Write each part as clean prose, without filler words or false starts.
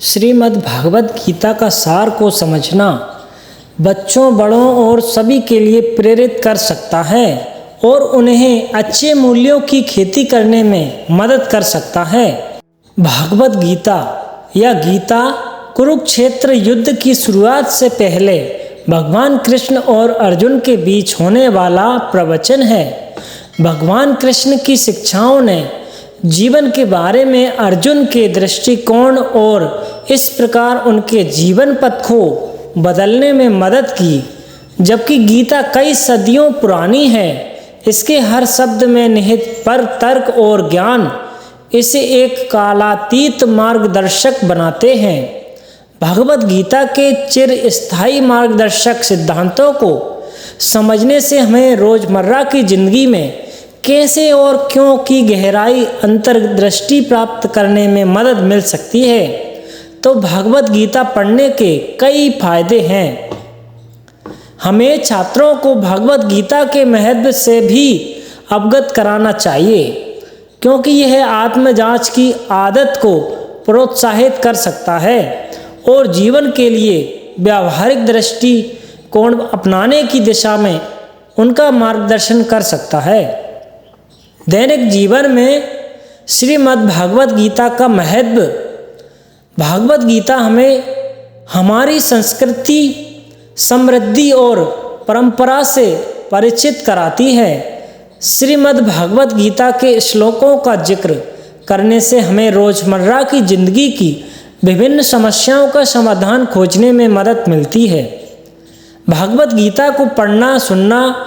श्रीमद् भागवत गीता का सार को समझना बच्चों, बड़ों और सभी के लिए प्रेरित कर सकता है और उन्हें अच्छे मूल्यों की खेती करने में मदद कर सकता है। भागवत गीता या गीता कुरुक्षेत्र युद्ध की शुरुआत से पहले भगवान कृष्ण और अर्जुन के बीच होने वाला प्रवचन है। भगवान कृष्ण की शिक्षाओं ने जीवन के बारे में अर्जुन के दृष्टिकोण और इस प्रकार उनके जीवन पथ को बदलने में मदद की। जबकि गीता कई सदियों पुरानी है, इसके हर शब्द में निहित पर तर्क और ज्ञान इसे एक कालातीत मार्गदर्शक बनाते हैं। भगवत गीता के चिरस्थायी मार्गदर्शक सिद्धांतों को समझने से हमें रोजमर्रा की जिंदगी में कैसे और क्यों की गहराई अंतर्दृष्टि प्राप्त करने में मदद मिल सकती है। तो भगवत गीता पढ़ने के कई फायदे हैं। हमें छात्रों को भगवत गीता के महत्व से भी अवगत कराना चाहिए, क्योंकि यह आत्मजांच की आदत को प्रोत्साहित कर सकता है और जीवन के लिए व्यावहारिक दृष्टिकोण अपनाने की दिशा में उनका मार्गदर्शन कर सकता है। दैनिक जीवन में श्रीमद् भागवत गीता का महत्व। भागवत गीता हमें हमारी संस्कृति, समृद्धि और परंपरा से परिचित कराती है। श्रीमद् भागवत गीता के श्लोकों का जिक्र करने से हमें रोजमर्रा की जिंदगी की विभिन्न समस्याओं का समाधान खोजने में मदद मिलती है। भागवत गीता को पढ़ना, सुनना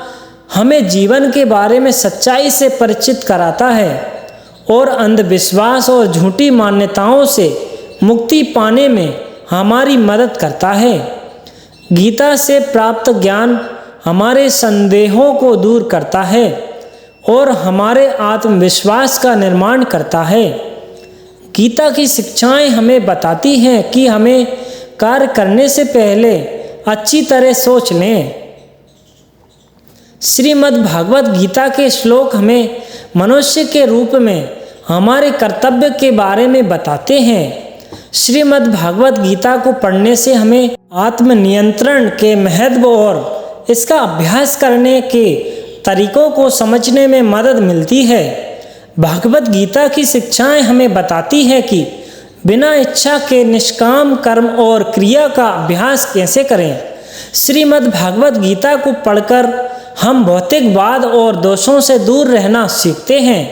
हमें जीवन के बारे में सच्चाई से परिचित कराता है और अंधविश्वास और झूठी मान्यताओं से मुक्ति पाने में हमारी मदद करता है। गीता से प्राप्त ज्ञान हमारे संदेहों को दूर करता है और हमारे आत्मविश्वास का निर्माण करता है। गीता की शिक्षाएं हमें बताती हैं कि हमें कार्य करने से पहले अच्छी तरह सोच लें। श्रीमद् भागवत गीता के श्लोक हमें मनुष्य के रूप में हमारे कर्तव्य के बारे में बताते हैं। श्रीमद् भागवत गीता को पढ़ने से हमें आत्मनियंत्रण के महत्व और इसका अभ्यास करने के तरीकों को समझने में मदद मिलती है। भागवत गीता की शिक्षाएं हमें बताती है कि बिना इच्छा के निष्काम कर्म और क्रिया का अभ्यास कैसे करें। श्रीमद् भागवत गीता को पढ़कर हम भौतिकवाद और दोषों से दूर रहना सीखते हैं।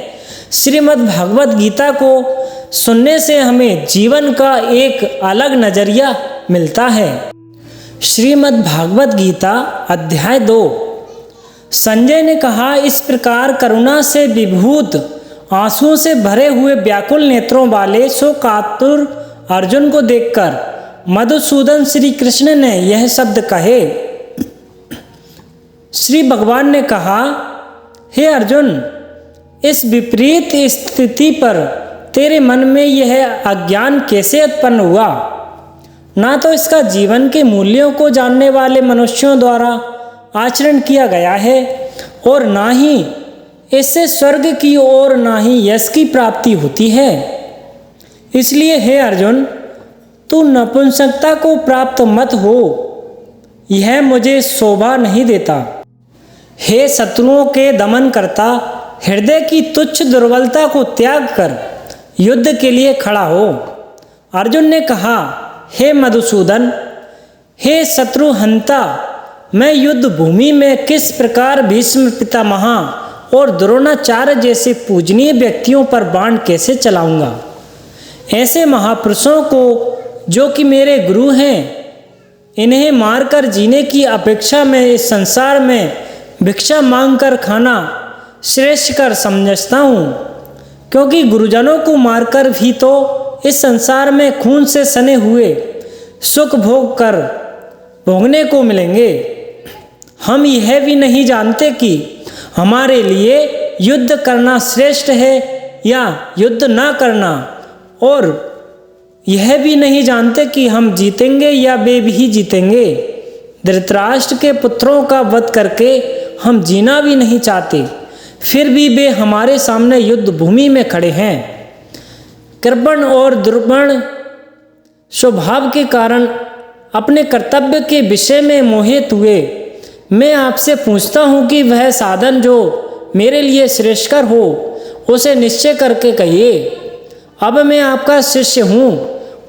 श्रीमद् भागवत गीता को सुनने से हमें जीवन का एक अलग नजरिया मिलता है। श्रीमद् भागवत गीता अध्याय 2। संजय ने कहा, इस प्रकार करुणा से विभूत, आंसुओं से भरे हुए व्याकुल नेत्रों वाले शोकातुर अर्जुन को देखकर मधुसूदन श्री कृष्ण ने यह शब्द कहे। श्री भगवान ने कहा, हे अर्जुन, इस विपरीत स्थिति पर तेरे मन में यह अज्ञान कैसे उत्पन्न हुआ? ना तो इसका जीवन के मूल्यों को जानने वाले मनुष्यों द्वारा आचरण किया गया है और ना ही इससे स्वर्ग की और ना ही यश की प्राप्ति होती है। इसलिए हे अर्जुन, तू नपुंसकता को प्राप्त मत हो, यह मुझे शोभा नहीं देता। हे शत्रुओं के दमन करता, हृदय की तुच्छ दुर्बलता को त्याग कर युद्ध के लिए खड़ा हो। अर्जुन ने कहा, हे मधुसूदन, हे शत्रुहंता, मैं युद्ध भूमि में किस प्रकार भीष्म पितामह और द्रोणाचार्य जैसे पूजनीय व्यक्तियों पर बाण कैसे चलाऊंगा? ऐसे महापुरुषों को जो कि मेरे गुरु हैं, इन्हें मारकर जीने की अपेक्षा में इस संसार में भिक्षा मांगकर खाना श्रेष्ठ कर समझता हूँ, क्योंकि गुरुजनों को मारकर भी तो इस संसार में खून से सने हुए सुख भोगने को मिलेंगे। हम यह भी नहीं जानते कि हमारे लिए युद्ध करना श्रेष्ठ है या युद्ध ना करना, और यह भी नहीं जानते कि हम जीतेंगे या वे भी जीतेंगे। धृतराष्ट्र के पुत्रों का वध करके हम जीना भी नहीं चाहते, फिर भी वे हमारे सामने युद्ध भूमि में खड़े हैं। कृपण और दुर्बण स्वभाव के कारण अपने कर्तव्य के विषय में मोहित हुए मैं आपसे पूछता हूँ कि वह साधन जो मेरे लिए श्रेष्ठकर हो उसे निश्चय करके कहिए। अब मैं आपका शिष्य हूँ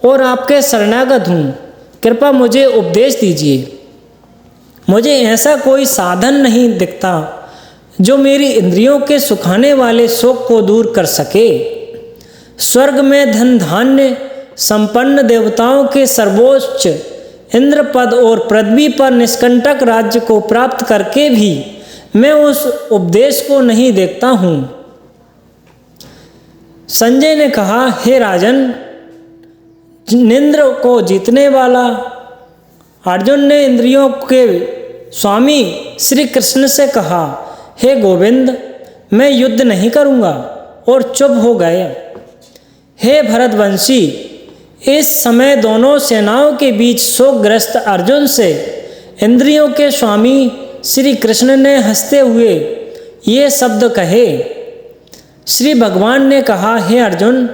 और आपके शरणागत हूँ, कृपया मुझे उपदेश दीजिए। मुझे ऐसा कोई साधन नहीं दिखता जो मेरी इंद्रियों के सुखाने वाले शोक को दूर कर सके। स्वर्ग में धन धान्य संपन्न देवताओं के सर्वोच्च इंद्र पद और पृथ्वी पर निष्कंटक राज्य को प्राप्त करके भी मैं उस उपदेश को नहीं देखता हूँ। संजय ने कहा, हे राजन, निंद्र को जीतने वाला अर्जुन ने इंद्रियों के स्वामी श्री कृष्ण से कहा, हे गोविंद, मैं युद्ध नहीं करूँगा, और चुप हो गए। हे भरतवंशी, इस समय दोनों सेनाओं के बीच शोकग्रस्त अर्जुन से इंद्रियों के स्वामी श्री कृष्ण ने हंसते हुए ये शब्द कहे। श्री भगवान ने कहा, हे अर्जुन,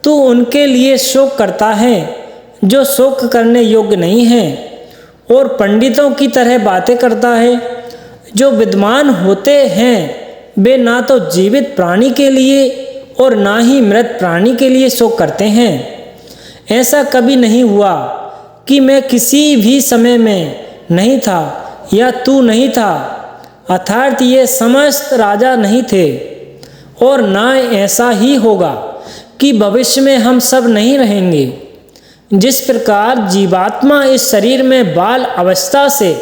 तू उनके लिए शोक करता है जो शोक करने योग्य नहीं है, और पंडितों की तरह बातें करता है। जो विद्वान होते हैं वे ना तो जीवित प्राणी के लिए और ना ही मृत प्राणी के लिए शोक करते हैं। ऐसा कभी नहीं हुआ कि मैं किसी भी समय में नहीं था या तू नहीं था, अर्थात ये समस्त राजा नहीं थे, और ना ऐसा ही होगा कि भविष्य में हम सब नहीं रहेंगे। जिस प्रकार जीवात्मा इस शरीर में बाल अवस्था से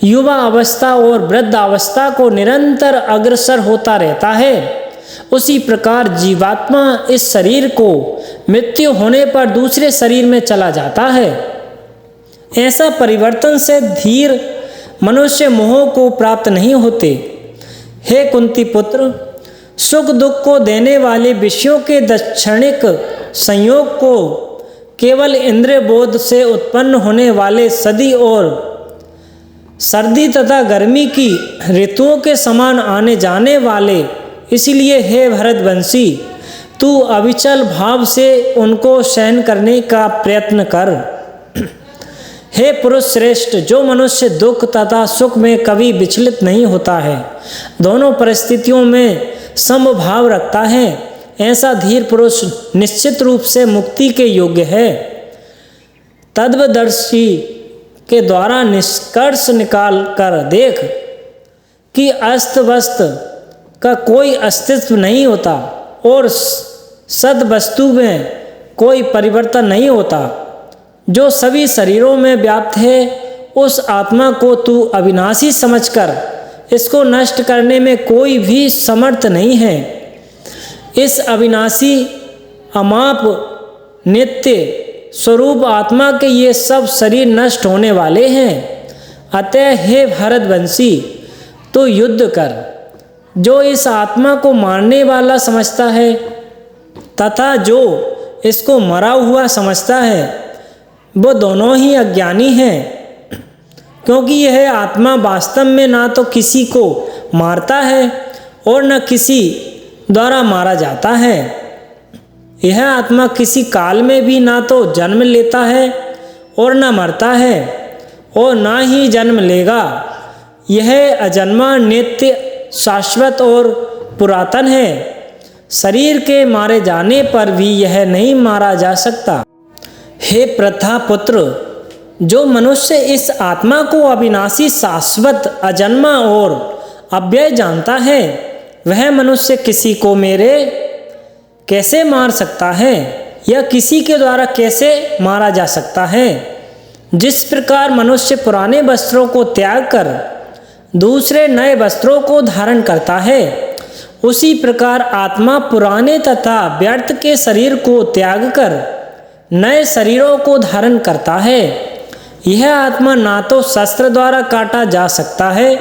युवा अवस्था और वृद्ध अवस्था को निरंतर अग्रसर होता रहता है, उसी प्रकार जीवात्मा इस शरीर को मृत्यु होने पर दूसरे शरीर में चला जाता है। ऐसा परिवर्तन से धीर मनुष्य मोह को प्राप्त नहीं होते। हे कुंती पुत्र, सुख दुख को देने वाले विषयों के क्षणिक संयोग को केवल इंद्रिय बोध से उत्पन्न होने वाले सदी और सर्दी तथा गर्मी की ऋतुओं के समान आने जाने वाले, इसलिए हे भरतवंशी, तू अविचल भाव से उनको सहन करने का प्रयत्न कर। हे पुरुष श्रेष्ठ, जो मनुष्य दुख तथा सुख में कभी विचलित नहीं होता है, दोनों परिस्थितियों में समभाव रखता है, ऐसा धीर पुरुष निश्चित रूप से मुक्ति के योग्य है। तत्वदर्शी के द्वारा निष्कर्ष निकाल कर देख कि अस्त वस्त का कोई अस्तित्व नहीं होता और सद वस्तु में कोई परिवर्तन नहीं होता। जो सभी शरीरों में व्याप्त है, उस आत्मा को तू अविनाशी समझकर इसको नष्ट करने में कोई भी समर्थ नहीं है। इस अविनाशी अमाप नित्य स्वरूप आत्मा के ये सब शरीर नष्ट होने वाले हैं। अतः हे भरतवंशी, तो युद्ध कर। जो इस आत्मा को मारने वाला समझता है तथा जो इसको मरा हुआ समझता है, वो दोनों ही अज्ञानी हैं, क्योंकि यह आत्मा वास्तव में ना तो किसी को मारता है और न किसी द्वारा मारा जाता है। यह आत्मा किसी काल में भी ना तो जन्म लेता है और न मरता है और ना ही जन्म लेगा। यह अजन्मा, नित्य, शाश्वत और पुरातन है। शरीर के मारे जाने पर भी यह नहीं मारा जा सकता। हे प्रथा पुत्र, जो मनुष्य इस आत्मा को अविनाशी, शाश्वत, अजन्मा और अव्यय जानता है, वह मनुष्य किसी को मेरे कैसे मार सकता है या किसी के द्वारा कैसे मारा जा सकता है। जिस प्रकार मनुष्य पुराने वस्त्रों को त्याग कर दूसरे नए वस्त्रों को धारण करता है, उसी प्रकार आत्मा पुराने तथा व्यर्थ के शरीर को त्याग कर नए शरीरों को धारण करता है। यह आत्मा ना तो शस्त्र द्वारा काटा जा सकता है,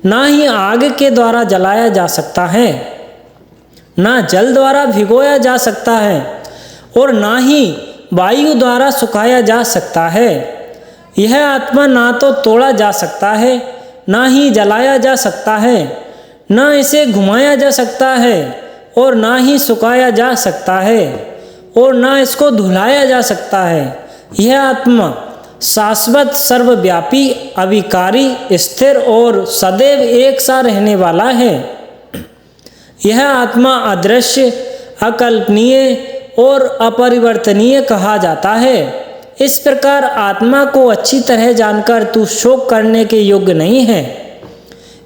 ना ही आग के द्वारा जलाया जा सकता है, ना जल द्वारा भिगोया जा सकता है और ना ही वायु द्वारा सुखाया जा सकता है। यह आत्मा ना तो तोड़ा जा सकता है, ना ही जलाया जा सकता है, ना इसे घुमाया जा सकता है और ना ही सुखाया जा सकता है और ना इसको धुलाया जा सकता है। यह आत्मा शाश्वत, सर्वव्यापी, अविकारी, स्थिर और सदैव एक सा रहने वाला है। यह आत्मा अदृश्य, अकल्पनीय और अपरिवर्तनीय कहा जाता है। इस प्रकार आत्मा को अच्छी तरह जानकर तू शोक करने के योग्य नहीं है।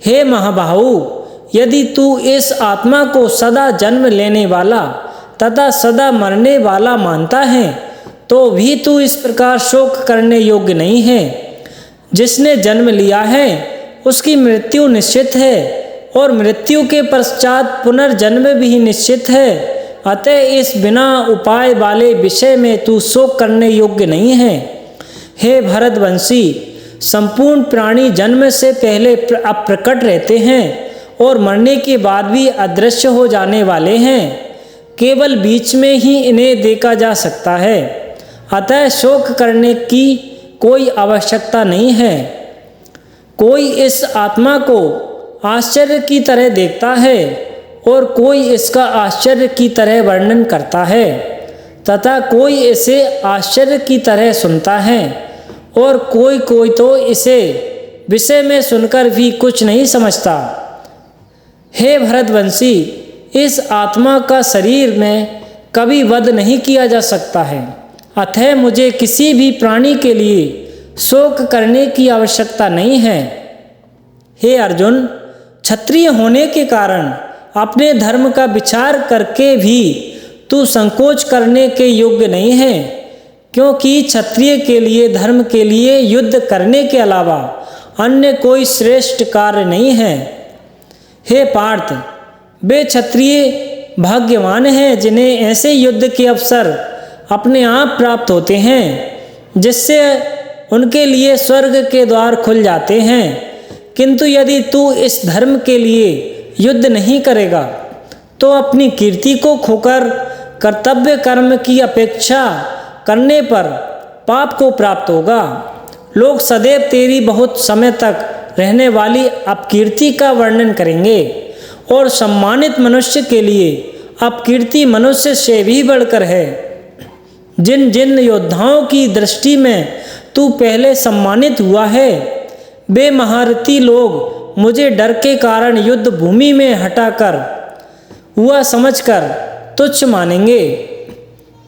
हे महाबाहु, यदि तू इस आत्मा को सदा जन्म लेने वाला तथा सदा मरने वाला मानता है तो भी तू इस प्रकार शोक करने योग्य नहीं है। जिसने जन्म लिया है उसकी मृत्यु निश्चित है और मृत्यु के पश्चात पुनर्जन्म भी निश्चित है। अतः इस बिना उपाय वाले विषय में तू शोक करने योग्य नहीं है। हे भरतवंशी, संपूर्ण प्राणी जन्म से पहले अप्रकट रहते हैं और मरने के बाद भी अदृश्य हो जाने वाले हैं। केवल बीच में ही इन्हें देखा जा सकता है। अतः शोक करने की कोई आवश्यकता नहीं है। कोई इस आत्मा को आश्चर्य की तरह देखता है और कोई इसका आश्चर्य की तरह वर्णन करता है तथा कोई इसे आश्चर्य की तरह सुनता है और कोई तो इसे विषय में सुनकर भी कुछ नहीं समझता। हे भरतवंशी, इस आत्मा का शरीर में कभी वध नहीं किया जा सकता है। अतः मुझे किसी भी प्राणी के लिए शोक करने की आवश्यकता नहीं है। हे अर्जुन, क्षत्रिय होने के कारण अपने धर्म का विचार करके भी तू संकोच करने के योग्य नहीं है, क्योंकि क्षत्रिय के लिए धर्म के लिए युद्ध करने के अलावा अन्य कोई श्रेष्ठ कार्य नहीं है। हे पार्थ, वे क्षत्रिय भाग्यवान हैं जिन्हें ऐसे युद्ध के अवसर अपने आप प्राप्त होते हैं जिससे उनके लिए स्वर्ग के द्वार खुल जाते हैं। किंतु यदि तू इस धर्म के लिए युद्ध नहीं करेगा तो अपनी कीर्ति को खोकर कर्तव्य कर्म की अपेक्षा करने पर पाप को प्राप्त होगा। लोग सदैव तेरी बहुत समय तक रहने वाली अपकीर्ति का वर्णन करेंगे और सम्मानित मनुष्य के लिए अपकीर्ति मनुष्य से भी बढ़कर है। जिन जिन योद्धाओं की दृष्टि में तू पहले सम्मानित हुआ है वे महारथी लोग मुझे डर के कारण युद्ध भूमि में हटाकर हुआ समझकर तुच्छ मानेंगे।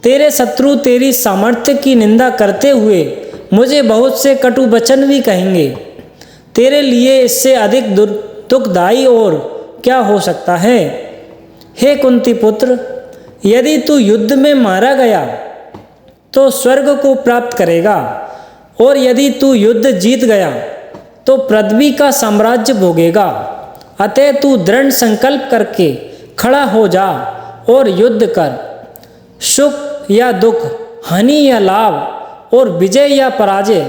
तेरे शत्रु तेरी सामर्थ्य की निंदा करते हुए मुझे बहुत से कटु वचन भी कहेंगे। तेरे लिए इससे अधिक दुखदायी और क्या हो सकता है। हे कुंती पुत्र, यदि तू युद्ध में मारा गया तो स्वर्ग को प्राप्त करेगा और यदि तू युद्ध जीत गया तो पृथ्वी का साम्राज्य भोगेगा। अतः तू दृढ़ संकल्प करके खड़ा हो जा और युद्ध कर। सुख या दुख, हानि या लाभ और विजय या पराजय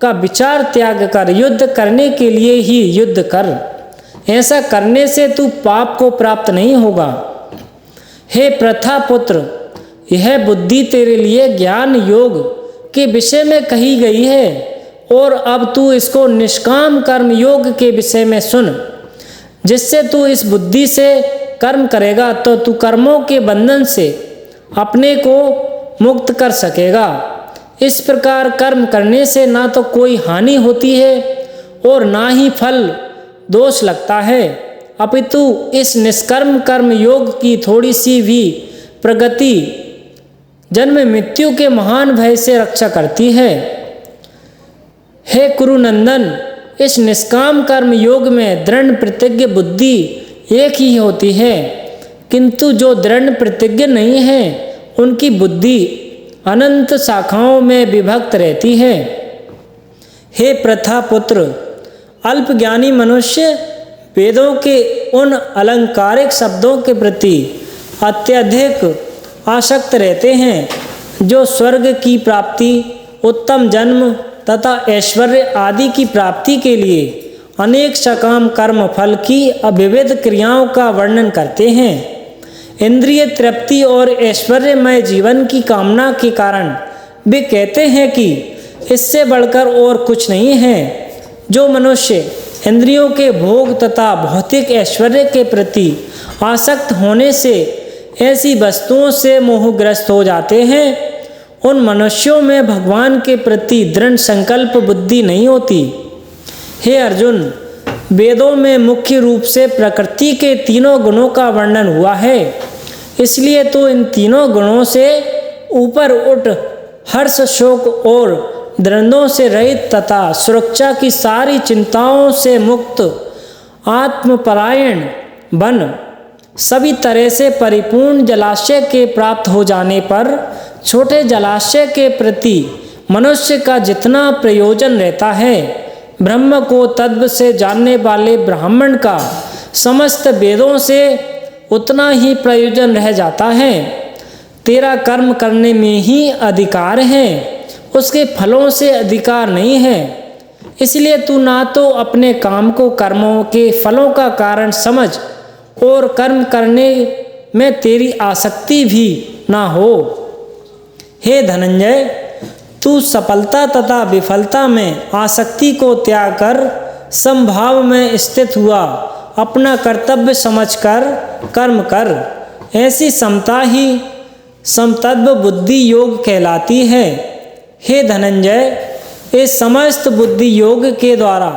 का विचार त्याग कर युद्ध करने के लिए ही युद्ध कर। ऐसा करने से तू पाप को प्राप्त नहीं होगा। हे प्रथा पुत्र, यह बुद्धि तेरे लिए ज्ञान योग के विषय में कही गई है और अब तू इसको निष्काम कर्म योग के विषय में सुन। जिससे तू इस बुद्धि से कर्म करेगा तो तू कर्मों के बंधन से अपने को मुक्त कर सकेगा। इस प्रकार कर्म करने से ना तो कोई हानि होती है और ना ही फल दोष लगता है, अपितु इस निष्कर्म कर्म योग की थोड़ी सी भी प्रगति जन्म मृत्यु के महान भय से रक्षा करती है। हे कुरुनंदन, इस निष्काम कर्म योग में दृढ़ प्रतिज्ञ बुद्धि एक ही होती है, किंतु जो दृढ़ प्रतिज्ञ नहीं है उनकी बुद्धि अनंत शाखाओं में विभक्त रहती है। हे प्रथा पुत्र, अल्पज्ञानी मनुष्य वेदों के उन अलंकारिक शब्दों के प्रति अत्यधिक आसक्त रहते हैं जो स्वर्ग की प्राप्ति, उत्तम जन्म तथा ऐश्वर्य आदि की प्राप्ति के लिए अनेक सकाम कर्म फल की अविविध क्रियाओं का वर्णन करते हैं। इंद्रिय तृप्ति और ऐश्वर्यमय जीवन की कामना के कारण वे कहते हैं कि इससे बढ़कर और कुछ नहीं है। जो मनुष्य इंद्रियों के भोग तथा भौतिक ऐश्वर्य के प्रति आसक्त होने से ऐसी वस्तुओं से मोहग्रस्त हो जाते हैं उन मनुष्यों में भगवान के प्रति दृढ़ संकल्प बुद्धि नहीं होती। हे अर्जुन, वेदों में मुख्य रूप से प्रकृति के तीनों गुणों का वर्णन हुआ है, इसलिए तू इन तीनों गुणों से ऊपर उठ हर्ष, शोक और द्वंद्वों से रहित तथा सुरक्षा की सारी चिंताओं से मुक्त आत्मपरायण बन। सभी तरह से परिपूर्ण जलाशय के प्राप्त हो जाने पर छोटे जलाशय के प्रति मनुष्य का जितना प्रयोजन रहता है, ब्रह्म को तत्व से जानने वाले ब्राह्मण का समस्त वेदों से उतना ही प्रयोजन रह जाता है। तेरा कर्म करने में ही अधिकार है, उसके फलों से अधिकार नहीं है। इसलिए तू ना तो अपने काम को कर्मों के फलों का कारण समझ और कर्म करने में तेरी आसक्ति भी ना हो। हे धनंजय, तू सफलता तथा विफलता में आसक्ति को त्याग कर समभाव में स्थित हुआ अपना कर्तव्य समझकर कर्म कर। ऐसी समता ही समतत्व बुद्धि योग कहलाती है। हे धनंजय, इस समस्त बुद्धि योग के द्वारा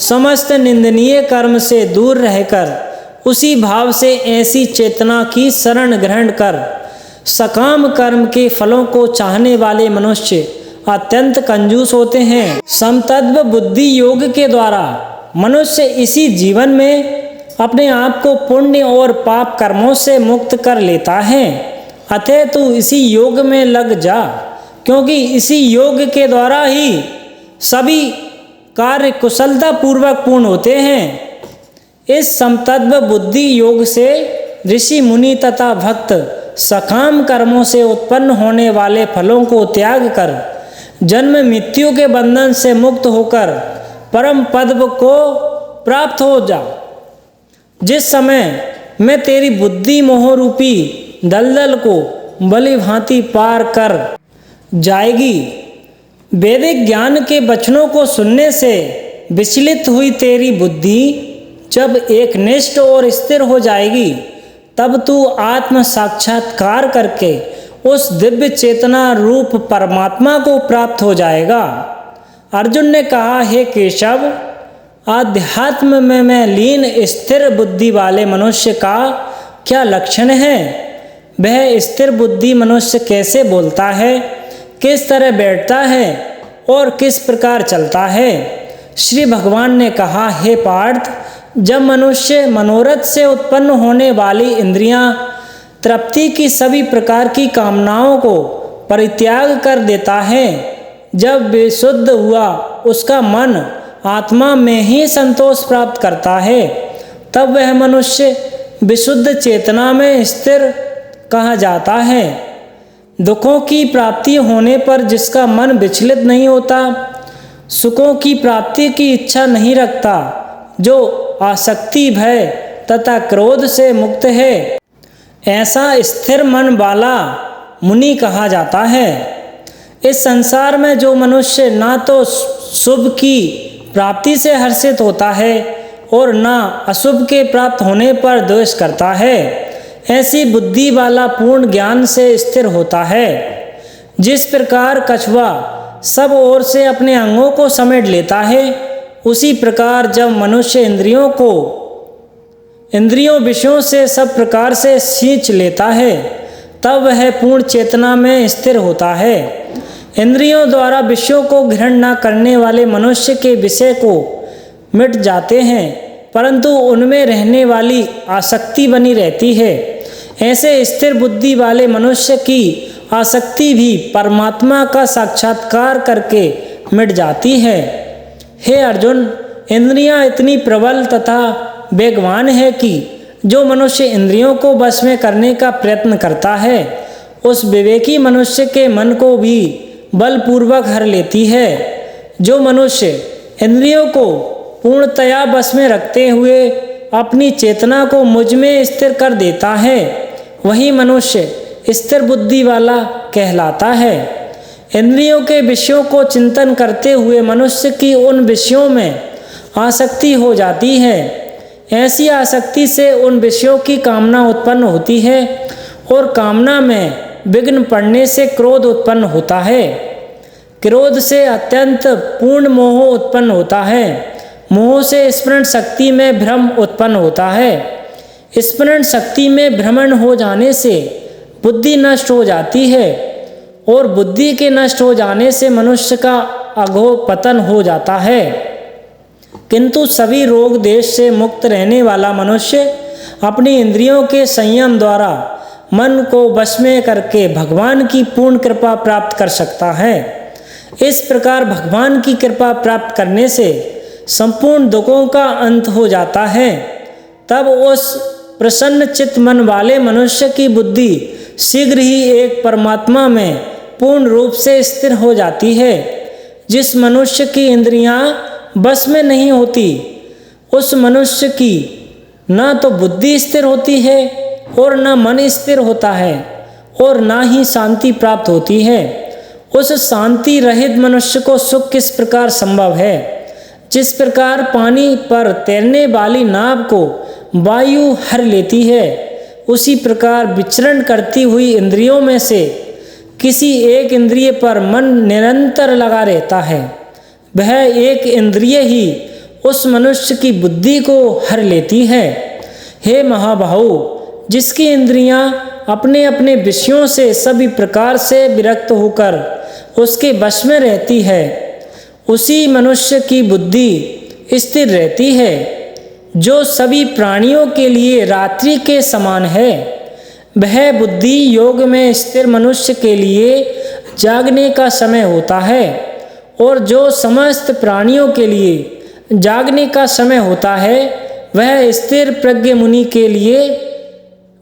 समस्त निंदनीय कर्म से दूर रहकर उसी भाव से ऐसी चेतना की शरण ग्रहण कर। सकाम कर्म के फलों को चाहने वाले मनुष्य अत्यंत कंजूस होते हैं। समतत्व बुद्धि योग के द्वारा मनुष्य इसी जीवन में अपने आप को पुण्य और पाप कर्मों से मुक्त कर लेता है। अतः तू इसी योग में लग जा, क्योंकि इसी योग के द्वारा ही सभी कार्य कुशलता पूर्वक पूर्ण होते हैं। इस समतत्व बुद्धि योग से ऋषि मुनि तथा भक्त सकाम कर्मों से उत्पन्न होने वाले फलों को त्याग कर जन्म मृत्यु के बंधन से मुक्त होकर परम पद को प्राप्त हो जा। जिस समय मैं तेरी बुद्धि मोह रूपी दलदल को भली भांति पार कर जाएगी, वैदिक ज्ञान के वचनों को सुनने से विचलित हुई तेरी बुद्धि जब एक निष्ठ और स्थिर हो जाएगी, तब तू आत्म साक्षात्कार करके उस दिव्य चेतना रूप परमात्मा को प्राप्त हो जाएगा। अर्जुन ने कहा, हे केशव, आध्यात्म में मैं लीन स्थिर बुद्धि वाले मनुष्य का क्या लक्षण है? वह स्थिर बुद्धि मनुष्य कैसे बोलता है, किस तरह बैठता है और किस प्रकार चलता है? श्री भगवान ने कहा, हे पार्थ, जब मनुष्य मनोरथ से उत्पन्न होने वाली इंद्रियां तृप्ति की सभी प्रकार की कामनाओं को परित्याग कर देता है, जब विशुद्ध हुआ उसका मन आत्मा में ही संतोष प्राप्त करता है, तब वह मनुष्य विशुद्ध चेतना में स्थिर कहा जाता है। दुखों की प्राप्ति होने पर जिसका मन विचलित नहीं होता, सुखों की प्राप्ति की इच्छा नहीं रखता, जो आसक्ति भय तथा क्रोध से मुक्त है, ऐसा स्थिर मन वाला मुनि कहा जाता है। इस संसार में जो मनुष्य ना तो शुभ की प्राप्ति से हर्षित होता है और ना अशुभ के प्राप्त होने पर द्वेष करता है, ऐसी बुद्धि वाला पूर्ण ज्ञान से स्थिर होता है। जिस प्रकार कछुआ सब ओर से अपने अंगों को समेट लेता है, उसी प्रकार जब मनुष्य इंद्रियों विषयों से सब प्रकार से सींच लेता है, तब वह पूर्ण चेतना में स्थिर होता है। इंद्रियों द्वारा विषयों को ग्रहण न करने वाले मनुष्य के विषय को मिट जाते हैं, परंतु उनमें रहने वाली आसक्ति बनी रहती है। ऐसे स्थिर बुद्धि वाले मनुष्य की आसक्ति भी परमात्मा का साक्षात्कार करके मिट जाती है। हे अर्जुन, इंद्रियां इतनी प्रबल तथा वेगवान है कि जो मनुष्य इंद्रियों को वश में करने का प्रयत्न करता है, उस विवेकी मनुष्य के मन को भी बलपूर्वक हर लेती है। जो मनुष्य इंद्रियों को पूर्णतया वश में रखते हुए अपनी चेतना को मुझ में स्थिर कर देता है, वही मनुष्य स्थिर बुद्धि वाला कहलाता है। इंद्रियों के विषयों को चिंतन करते हुए मनुष्य की उन विषयों में आसक्ति हो जाती है। ऐसी आसक्ति से उन विषयों की कामना उत्पन्न होती है और कामना में विघ्न पड़ने से क्रोध उत्पन्न होता है। क्रोध से अत्यंत पूर्ण मोह उत्पन्न होता है। मोह से स्मरण शक्ति में भ्रम उत्पन्न होता है। स्मरण शक्ति में भ्रमण हो जाने से बुद्धि नष्ट हो जाती है और बुद्धि के नष्ट हो जाने से मनुष्य का अघोर पतन हो जाता है। किंतु सभी रोग देश से मुक्त रहने वाला मनुष्य अपनी इंद्रियों के संयम द्वारा मन को वश में करके भगवान की पूर्ण कृपा प्राप्त कर सकता है। इस प्रकार भगवान की कृपा प्राप्त करने से संपूर्ण दुखों का अंत हो जाता है। तब उस प्रसन्न चित्त मन वाले मनुष्य की बुद्धि शीघ्र ही एक परमात्मा में पूर्ण रूप से स्थिर हो जाती है। जिस मनुष्य की इंद्रियां बस में नहीं होती, उस मनुष्य की न तो बुद्धि स्थिर होती है और न मन स्थिर होता है और न ही शांति प्राप्त होती है। उस शांति रहित मनुष्य को सुख किस प्रकार संभव है? जिस प्रकार पानी पर तैरने वाली नाव को वायु हर लेती है, उसी प्रकार विचरण करती हुई इंद्रियों में से किसी एक इंद्रिय पर मन निरंतर लगा रहता है। वह एक इंद्रिय ही उस मनुष्य की बुद्धि को हर लेती है। हे महाबाहु, जिसकी इंद्रियां अपने अपने विषयों से सभी प्रकार से विरक्त होकर उसके वश में रहती है, उसी मनुष्य की बुद्धि स्थिर रहती है। जो सभी प्राणियों के लिए रात्रि के समान है, वह बुद्धि योग में स्थिर मनुष्य के लिए जागने का समय होता है, और जो समस्त प्राणियों के लिए जागने का समय होता है, वह स्थिर प्रज्ञ मुनि के लिए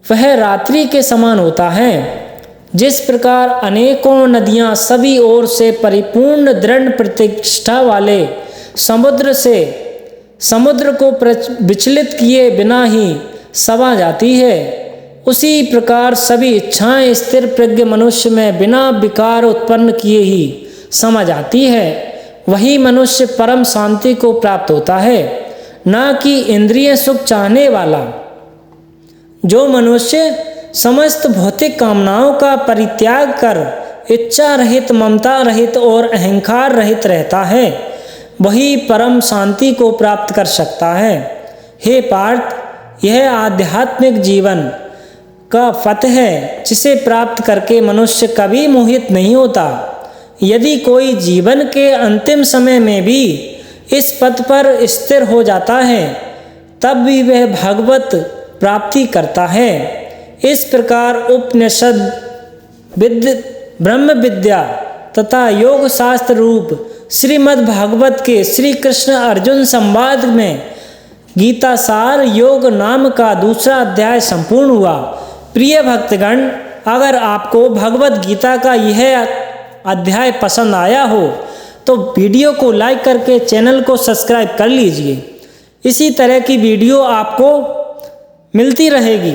वह रात्रि के समान होता है। जिस प्रकार अनेकों नदियां सभी ओर से परिपूर्ण दृढ़ प्रतिष्ठा वाले समुद्र को विचलित किए बिना ही समा जाती है, उसी प्रकार सभी इच्छाएं स्थिर प्रज्ञ मनुष्य में बिना विकार उत्पन्न किए ही समा जाती है। वही मनुष्य परम शांति को प्राप्त होता है, न कि इंद्रिय सुख चाहने वाला। जो मनुष्य समस्त भौतिक कामनाओं का परित्याग कर इच्छा रहित, ममता रहित और अहंकार रहित रहता है, वही परम शांति को प्राप्त कर सकता है। हे पार्थ, यह आध्यात्मिक जीवन का पथ है, जिसे प्राप्त करके मनुष्य कभी मोहित नहीं होता। यदि कोई जीवन के अंतिम समय में भी इस पथ पर स्थिर हो जाता है, तब भी वह भगवत प्राप्ति करता है। इस प्रकार उपनिषद, ब्रह्म विद्या तथा योग शास्त्र रूप श्रीमद् भागवत के श्री कृष्ण अर्जुन संवाद में गीता सार योग नाम का दूसरा अध्याय संपूर्ण हुआ। प्रिय भक्तगण, अगर आपको भगवत गीता का यह अध्याय पसंद आया हो तो वीडियो को लाइक करके चैनल को सब्सक्राइब कर लीजिए। इसी तरह की वीडियो आपको मिलती रहेगी।